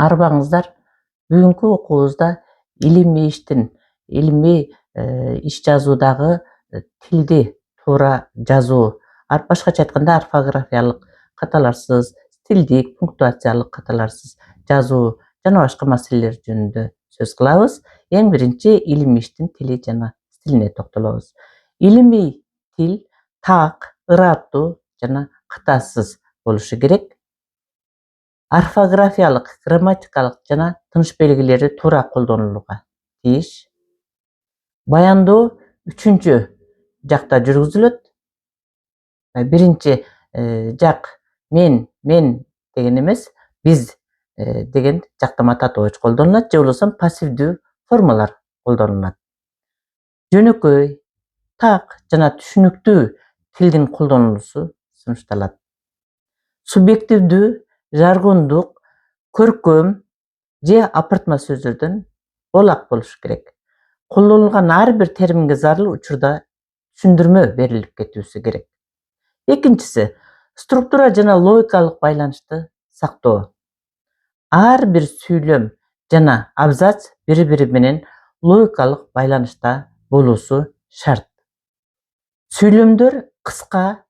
Арбаңыздар бүгүнкү окуубузда илимий иштин, илимий иш жазуудагы тилди туура жазуу, башкача айтканда орфографиялык каталарсыз, стилдик, пунктуациялык каталарсыз жазуу жана башка маселелер жөнүндө сөз кылабыз. Эң биринчи илимий иштин тили жана стилине токтолобуз. Илимий тил так, ыраттуу жана катасыз болушу керек. Орфографиялык, грамматикалык жана тыныш белгилери туура колдонулууга тийиш. Баяндоо үчүнчү жакта жүргүзүлөт. Биринчи жак мен деген эмес, биз деген жактама татоочу колдонулат, же болбосо пассивдүү формалар колдонулат. Жөнөкөй, так жана түшүнүктүү тилдин колдонулуусу сунушталат. Субъективдүү, жаргондук, көркөм же апартма сөздөрдөн болак болушу керек. Колдонулган ар бир терминге зарыл учурда түшүндүрмө берилип кетүүсү керек. Экинчиси, структура жана логикалык байланышты сактоо. Ар бир сүйлөм жана абзац бири-бири менен логикалык байланышта болуусу шарт. Сүйлөмдөр кыска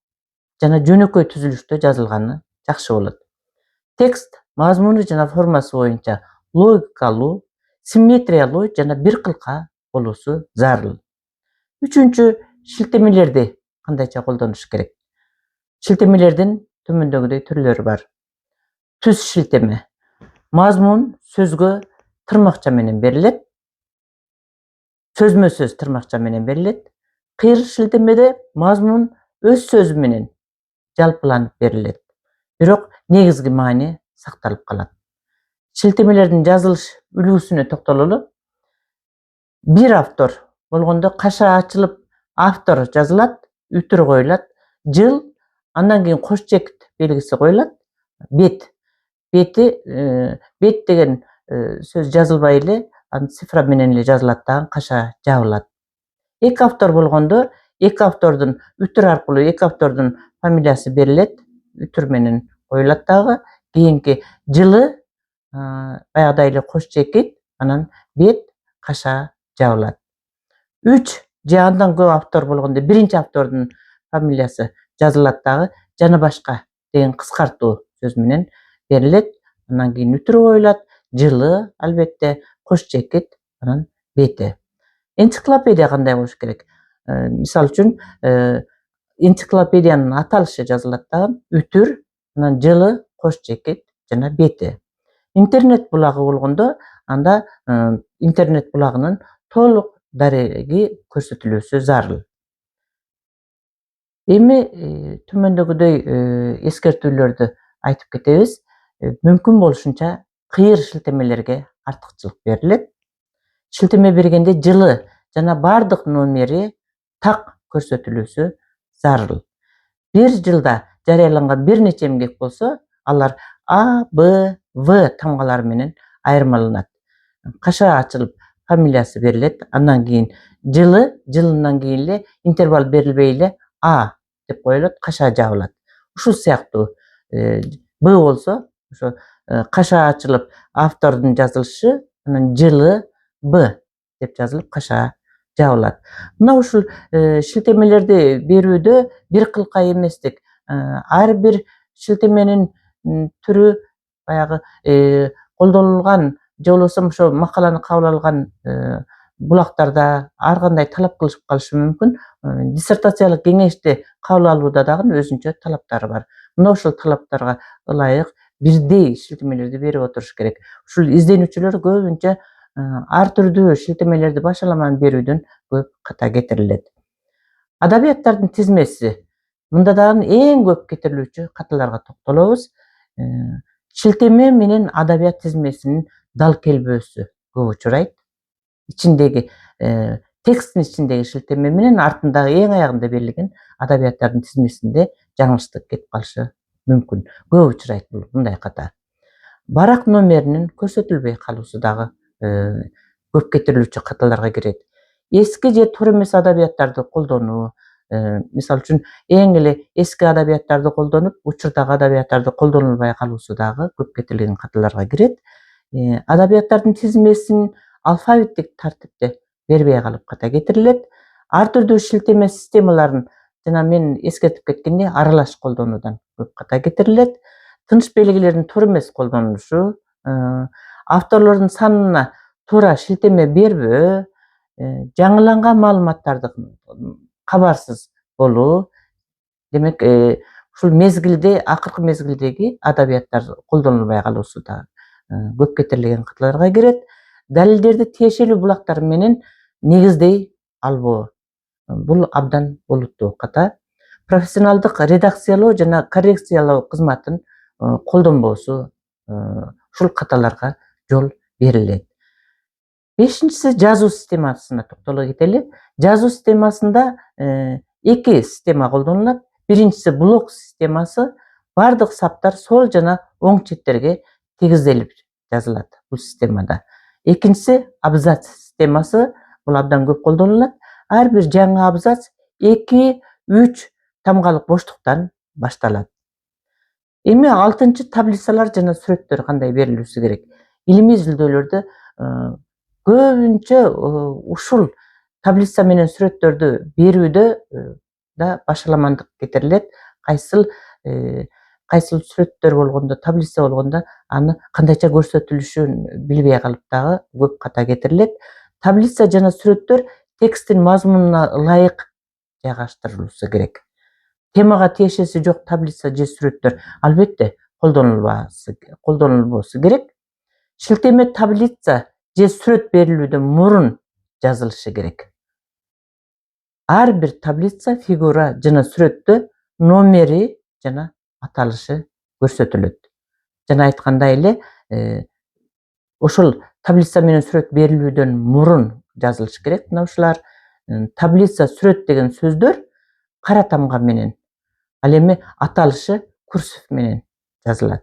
жана жөнөкөй түзүлүштө жазылганы жакшы болот. Текст мазмуну жана формасы боюнча логикалуу, симметриялуу жана бир кылка болуусу зарыл. Үчүнчү, шилтемелерди кандайча колдонуш керек? Шилтемелердин төмөндөгүдөй түрлөрү бар. Түз шилтеме. Мазмун сөзгө тырмакча менен берилет. Сөзмө-сөз тырмакча менен берилет. Кыйыр шилтемеде мазмун өз сөзү менен жалпыланып берилет. Бирок негизги маани сакталып калат. Шилтемелердин жазылыш үлгүсүнө токтололу. Бир автор болгондо каша ачылып автор жазылат, үтүр коюлат, жыл, андан кийин кош чек белгиси коюлат, бет деген сөз жазылбай эле аны цифра менен эле жазылат дагы, каша жабылат. Эки автор болгондо эки автордун үтүр аркылуу эки автордун фамилиясы берилет, үтүр менен коюлат дагы, кийинки жылы баягыдай эле кош чекит, анан бет, каша жабылат. 3 же андан көп автор болгондо биринчи автордун фамилиясы жазылат дагы, жана башка деген кыскартуу сөз менен берилет, андан кийин үтүр коюлат, жылы, албетте, кош чекит, анан бети. Энциклопедия кандай болуш керек? Мисалы үчүн, энциклопедиянын аталышы жазылат дагы, үтүр, анан жылы, кош чекит жана бети. Интернет булагы болгондо, анда интернет булагынын толук дареги көрсөтүлүүсү зарыл. Эми төмөндөгүдөй эскертүүлөрдү айтып кетебиз. Мүмкүн болушунча кыйыр шилтемелерге артыкчылык берилет. Шилтеме бергенде жылы жана бардык номери так көрсөтүлүүсү зарыл. Бир жылда жарыяланган бир нече эмгек болсо, алар А, Б, В тамгалары менен айырмаланат. Каша ачылып фамилиясы берилет, андан кийин жылынан кийин эле интервал берилбей эле А деп коюлат, каша жабылат. Ушул сыяктуу Б болсо, ошо каша ачылып автордун жазылышы, анан жылы Б деп жазылып, каша жабылат. Мына ушул шилтемелерди берүүдө бир кылка эместик. Ар бир шилтеменин түрү баягы колдонулган же болбосо ошо макаланы кабыл алган булактарда ар кандай талап кылышып калышы мүмкүн. Диссертациялык кеңешти кабыл алууда дагы өзүнчө талаптары бар. Мына ошол талаптарга ылайык бирдей шилтемелерди берип отуруш керек. Ушул изденүүчүлөр көбүнчө ар түрдүү шилтемелерди башаламан берүүдөн көп ката кетирилет. Адабияттардын тизмеси. Мында дагы эң көп кетирилүүчү каталарга токтолобуз. Шилтеме менен адабият тизмесинин дал келбөөсү көп учурайт. Ичиндеги тексттин ичиндеги шилтеме менен артындагы эң аягында берилген адабияттардын тизмесинде жаңылыштык кетип калышы мүмкүн. Көп учурайт мындай ката. Барак номеринин көрсөтүлбөй калуусу дагы көп кетирилүүчү каталарга кирет. Эски же туура эмес адабияттарды колдонуу, мисалы үчүн эң эле эски адабияттарды колдонуп, учурдагы адабияттарды колдонулбай калуусу дагы көп кетирилген каталарга кирет. Адабияттардын тизмесин алфавиттик тартипте бербей калып ката кетирилет. Ар түрдүү шилтеме системаларын жана мен эскертип кеткендей аралаш колдонуудан көп ката кетирилет. Тыныш белгилердин туура эмес колдонулушу, авторлордун санына туура шилтеме бербөө, жаңыланган маалыматтарды кабарсыз болуу. Демек, ушул мезгилде, акыркы мезгилдеги адабияттар колдонулбай калуусу да көп кетирилген катарларга кирет. Далилдерди тиешелүү булактар менен негиздей албоо. Бул абдан олуттуу ката. Профессионалдык редакциялоо жана коррекциялоо кызматын колдонбоосу ушул каталарга жол берилет. Бешинчиси жазуу системасына токтоло кетели. Жазуу системасында эки система колдонулат. Биринчиси блок системасы. Бардык саптар сол жана оң четтерге тегизделип жазылат бул системада. Экинчиси абзац системасы. Бул абдан көп колдонулат. Ар бир жаңы абзац 2-3 тамгалык боштуктан башталат. Эми алтынчы таблицалар жана сүрөттөр кандай берилүүсү керек? Илимий изилдөөлөрдө көбүнчө ушул таблица менен сүрөттөрдү берүүдө да башаламандык кетирилет. Кайсыл сүрөттөр болгондо, таблица болгондо аны кандайча көрсөтүлүшүн билбей калып дагы көп ката кетирилет. Таблица жана сүрөттөр тексттин мазмунуна ылайык жайгаштырылуусу керек. Темага тиешеси жок таблица же сүрөттөр албетте колдонулбосу керек. Шилтеме таблица же сүрөт берилүүдөн мурун жазылышы керек. Ар бир таблица, фигура жана сүрөттө номери жана аталышы көрсөтүлөт. Жана айткандай эле, ошол таблица менен сүрөт берилүүдөн мурун жазылышы керек. Мына ушулар таблица, сүрөт деген сөздөр кара тамга менен, ал эми аталышы курсив менен жазылат.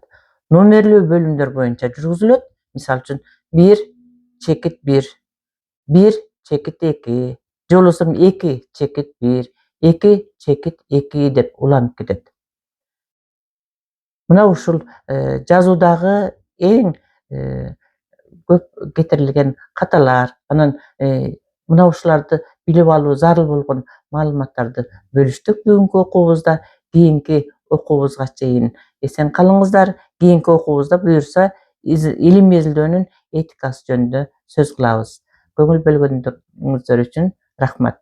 Номерлүү бөлүмдөр боюнча жүргүзүлөт. Мисалы үчүн 1/1, 1/2, же болбосо 2/1, 2/2 деп уланып кетет. Мына ушул жазуудагы эң көп кетирилген каталар, анан мына ушуларды билип алуу зарыл болгон маалыматтарды бөлүштүк бүгүнкү окуубузда. Кийинки окуубузга чейин эсен калыңыздар. Кийинки окуубузда буюрса илимий изилдөөнүн этикасы жөнүндө сөз кылабыз. Көңүл бөлгөнүңүздөр үчүн рахмат.